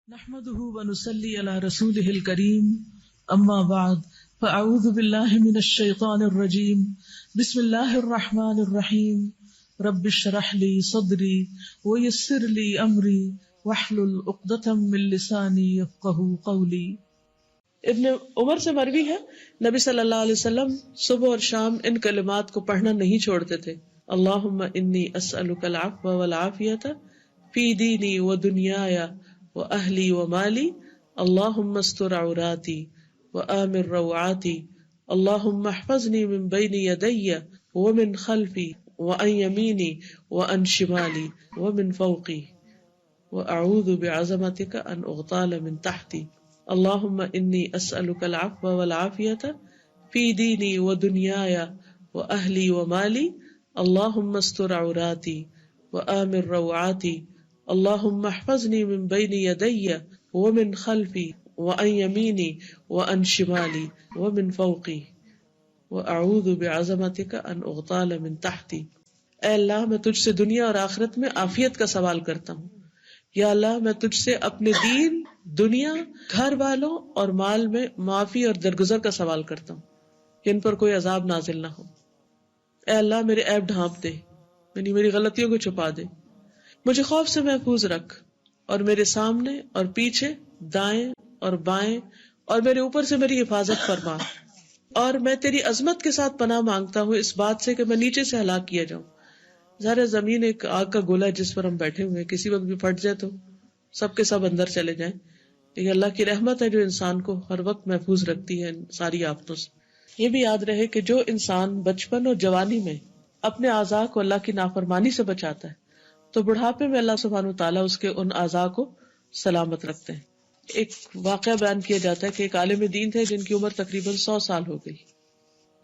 نحمده ونصلي على رسوله الكريم اما بعد فاعوذ بالله من الشيطان الرجيم بسم الله الرحمن الرحيم رب اشرح لي صدري ويسر لي امري واحلل عقدة من لساني يفقهوا قولي۔ ابن عمر سے مروی ہے نبی صلی اللہ علیہ وسلم صبح اور شام ان کلمات کو پڑھنا نہیں چھوڑتے تھے۔ اللہم انی اسألک العفو والعافیۃ فی دینی و دنیایا وأهلي ومالي اللهم استر عوراتي وآمن روعاتي اللهم احفظني من بين يدي ومن خلفي وعن يميني وعن شمالي ومن فوقي وأعوذ بعظمتك أن أغتال من تحتي اللهم إني أسألك العفو والعافية في ديني ودنياي وأهلي ومالي اللهم استر عوراتي وآمن روعاتي اللهم احفظني من بين يدي ومن خلفي وعن يميني وعن شمالي ومن فوقي وأعوذ بعظمتك أن أغتال من تحتي۔ اے اللہ میں تجھ سے دنیا اور آخرت میں عافیت کا سوال کرتا ہوں۔ یا اللہ میں تجھ سے اپنے دین، دنیا، گھر والوں اور مال میں معافی اور درگزر کا سوال کرتا ہوں کہ ان پر کوئی عذاب نازل نہ ہو۔ اے اللہ میرے عیب ڈھانپ دے، یعنی میری غلطیوں کو چھپا دے، مجھے خوف سے محفوظ رکھ، اور میرے سامنے اور پیچھے، دائیں اور بائیں اور میرے اوپر سے میری حفاظت فرما۔ اور میں تیری عظمت کے ساتھ پناہ مانگتا ہوں اس بات سے کہ میں نیچے سے ہلاک کیا جاؤں۔ ظاہر زمین ایک آگ کا گولا ہے جس پر ہم بیٹھے ہوئے، کسی وقت بھی پھٹ جائے تو سب کے سب اندر چلے جائیں، لیکن اللہ کی رحمت ہے جو انسان کو ہر وقت محفوظ رکھتی ہے ان ساری آفتوں سے۔ یہ بھی یاد رہے کہ جو انسان بچپن اور جوانی میں اپنے اعضاء کو اللہ کی نافرمانی سے بچاتا ہے تو بڑھاپے میں اللہ سبحانہ وتعالیٰ اس کے ان اعضاء کو سلامت رکھتے ہیں۔ ایک واقعہ بیان کیا جاتا ہے کہ ایک عالم دین تھے جن کی عمر تقریباً 100 سال ہو گئی،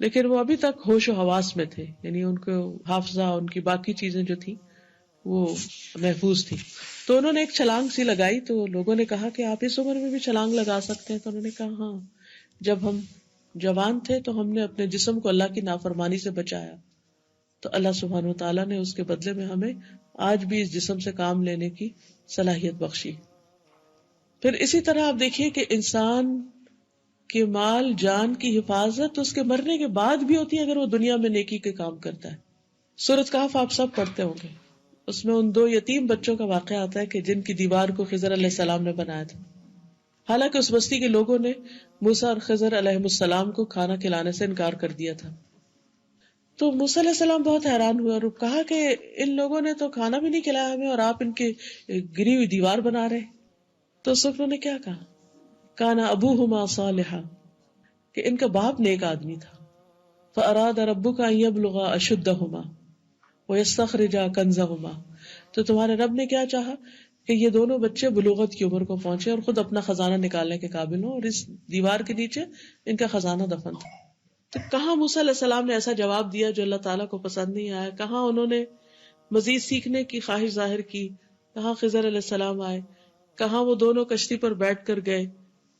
لیکن وہ ابھی تک ہوش و حواس میں تھے، یعنی ان کو حافظہ، ان کی باقی چیزیں جو تھیں وہ محفوظ تھی۔ تو انہوں نے ایک چھلانگ سی لگائی، تو لوگوں نے کہا کہ آپ اس عمر میں بھی چھلانگ لگا سکتے ہیں؟ تو انہوں نے کہا ہاں، جب ہم جوان تھے تو ہم نے اپنے جسم کو اللہ کی نافرمانی سے بچایا، تو اللہ سبحانہ وتعالیٰ نے اس کے بدلے میں ہمیں آج بھی اس جسم سے کام لینے کی صلاحیت بخشی۔ پھر اسی طرح آپ دیکھیے کہ انسان کے مال جان کی حفاظت اس کے مرنے کے بعد بھی ہوتی ہے اگر وہ دنیا میں نیکی کے کام کرتا ہے۔ سورۃ کہف آپ سب پڑھتے ہوں گے، اس میں ان 2 یتیم بچوں کا واقعہ آتا ہے کہ جن کی دیوار کو خضر علیہ السلام نے بنایا تھا۔ حالانکہ اس بستی کے لوگوں نے موسیٰ اور خضر علیہ السلام کو کھانا کھلانے سے انکار کر دیا تھا۔ تو موسیٰ علیہ السلام بہت حیران ہوئے اور کہا کہ ان لوگوں نے تو کھانا بھی نہیں کھلایا ہمیں اور آپ ان کی گری ہوئی دیوار بنا رہے۔ تو اس وقت انہوں نے کیا کہا؟ کانا ابوہما صالحا، کہ ان کا باپ نیک آدمی تھا۔ فاراد ربک ان یبلغا اشدہما ویستخرجا کنزہما، تو تمہارے رب نے کیا چاہا کہ یہ دونوں بچے بلوغت کی عمر کو پہنچے اور خود اپنا خزانہ نکالنے کے قابل ہوں، اور اس دیوار کے نیچے ان کا خزانہ دفن تھا۔ تو کہاں موسیٰ علیہ السلام نے ایسا جواب دیا جو اللہ تعالیٰ کو پسند نہیں آیا، کہاں انہوں نے مزید سیکھنے کی خواہش ظاہر کی، کہاں خضر علیہ السلام آئے، کہاں وہ دونوں کشتی پر بیٹھ کر گئے،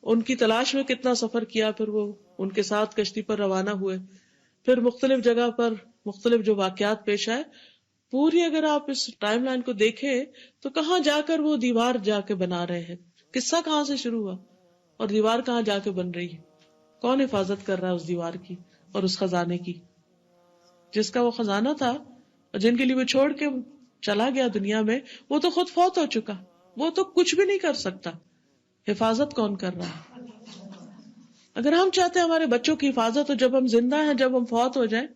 ان کی تلاش میں کتنا سفر کیا، پھر وہ ان کے ساتھ کشتی پر روانہ ہوئے، پھر مختلف جگہ پر مختلف جو واقعات پیش آئے، پوری اگر آپ اس ٹائم لائن کو دیکھیں تو کہاں جا کر وہ دیوار جا کے بنا رہے ہیں، قصہ کہاں سے شروع ہوا اور دیوار کہاں جا کے بن رہی ہے، کون حفاظت کر رہا ہے اس دیوار کی اور اس خزانے کی، جس کا وہ خزانہ تھا اور جن کے لیے وہ چھوڑ کے چلا گیا دنیا میں، وہ تو خود فوت ہو چکا، وہ تو کچھ بھی نہیں کر سکتا، حفاظت کون کر رہا ہے؟ اگر ہم چاہتے ہیں ہمارے بچوں کی حفاظت ہو جب ہم زندہ ہیں، جب ہم فوت ہو جائیں،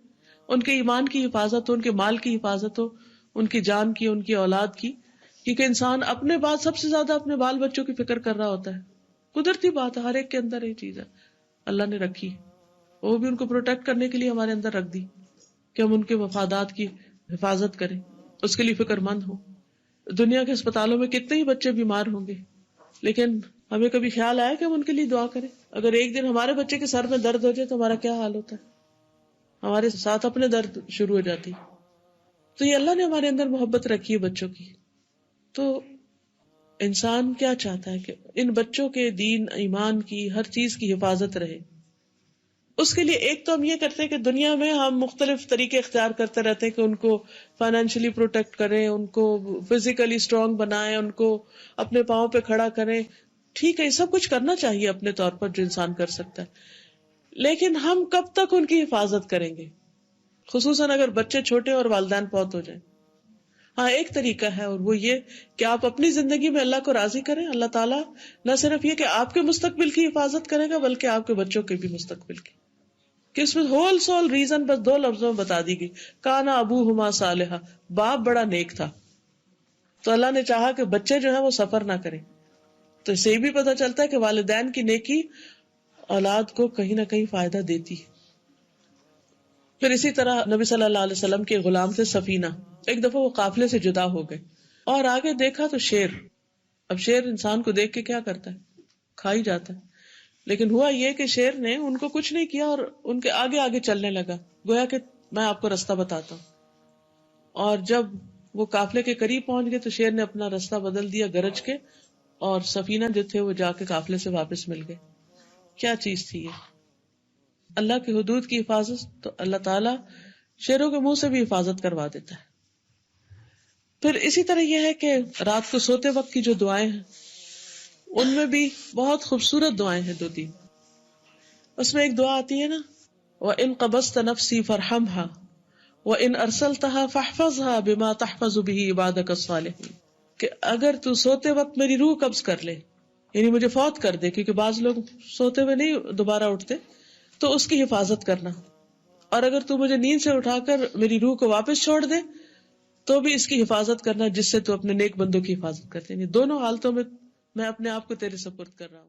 ان کے ایمان کی حفاظت ہو، ان کے مال کی حفاظت ہو، ان کی جان کی، ان کی اولاد کی، کیونکہ انسان اپنے بعد سب سے زیادہ اپنے بال بچوں کی فکر کر رہا ہوتا ہے، قدرتی بات ہے، ہر ایک کے اندر یہ چیز ہے، اللہ نے رکھی، وہ بھی ان کو پروٹیکٹ کرنے کے لیے ہمارے اندر رکھ دی کہ ہم ان کے مفادات کی حفاظت کریں، اس کے لیے فکر مند ہوں۔ دنیا کے اسپتالوں میں کتنے ہی بچے بیمار ہوں گے، لیکن ہمیں کبھی خیال آیا کہ ہم ان کے لیے دعا کریں؟ اگر ایک دن ہمارے بچے کے سر میں درد ہو جائے تو ہمارا کیا حال ہوتا ہے؟ ہمارے ساتھ اپنے درد شروع ہو جاتی۔ تو یہ اللہ نے ہمارے اندر محبت رکھی ہے بچوں کی۔ تو انسان کیا چاہتا ہے کہ ان بچوں کے دین، ایمان کی، ہر چیز کی حفاظت رہے۔ اس کے لیے ایک تو ہم یہ کرتے ہیں کہ دنیا میں ہم مختلف طریقے اختیار کرتے رہتے ہیں کہ ان کو فائنینشلی پروٹیکٹ کریں، ان کو فزیکلی اسٹرانگ بنائیں، ان کو اپنے پاؤں پہ کھڑا کریں. ٹھیک ہے، یہ سب کچھ کرنا چاہیے اپنے طور پر جو انسان کر سکتا ہے، لیکن ہم کب تک ان کی حفاظت کریں گے، خصوصاً اگر بچے چھوٹے اور والدین فوت ہو جائیں. ہاں ایک طریقہ ہے، اور وہ یہ کہ آپ اپنی زندگی میں اللہ کو راضی کریں. اللہ تعالیٰ نہ صرف یہ کہ آپ کے مستقبل کی حفاظت کرے گا بلکہ آپ کے بچوں کے بھی مستقبل کی. کہ اس میں ہول سول ریزن بس 2 لفظوں میں بتا دی گئی، کانا ابوہما صالحا، باپ بڑا نیک تھا. تو اللہ نے چاہا کہ بچے جو ہیں وہ سفر نہ کریں. تو اس سے یہ بھی پتہ چلتا ہے کہ والدین کی نیکی اولاد کو کہیں نہ کہیں فائدہ دیتی ہے. پھر اسی طرح نبی صلی اللہ علیہ وسلم کے غلام تھے سفینہ. ایک دفعہ وہ قافلے سے جدا ہو گئے اور آگے دیکھا تو شیر. اب شیر انسان کو دیکھ کے کیا کرتا ہے، کھا ہی جاتا ہے. لیکن ہوا یہ کہ شیر نے ان کو کچھ نہیں کیا اور ان کے آگے آگے چلنے لگا، گویا کہ میں آپ کو راستہ بتاتا ہوں. اور جب وہ قافلے کے قریب پہنچ گئے تو شیر نے اپنا راستہ بدل دیا گرج کے، اور سفینہ جو تھے وہ جا کے قافلے سے واپس مل گئے. کیا چیز تھی یہ؟ اللہ کی حدود کی حفاظت. تو اللہ تعالیٰ شیروں کے منہ سے بھی حفاظت کروا دیتا ہے. پھر اسی طرح یہ ہے کہ رات کو سوتے وقت کی جو دعائیں ہیں ان میں بھی بہت خوبصورت دعائیں ہیں 2-3. اس میں ایک دعا آتی ہے نا، وَإِن قَبَضْتَ نَفْسِي فَارْحَمْهَا وَإِنْ أَرْسَلْتَهَا فَاحْفَظْهَا بِمَا تَحْفَظُ بِهِ عِبَادَكَ الصَّالِحِينَ، کہ اگر تو سوتے وقت میری روح قبض کر لے، یعنی مجھے فوت کر دے، کیونکہ بعض لوگ سوتے ہوئے نہیں دوبارہ اٹھتے، تو اس کی حفاظت کرنا. اور اگر تو مجھے نیند سے اٹھا کر میری روح کو واپس چھوڑ دے تو بھی اس کی حفاظت کرنا، جس سے تو اپنے نیک بندوں کی حفاظت کرتے ہیں. دونوں حالتوں میں میں اپنے آپ کو تیرے سپرد کر رہا ہوں.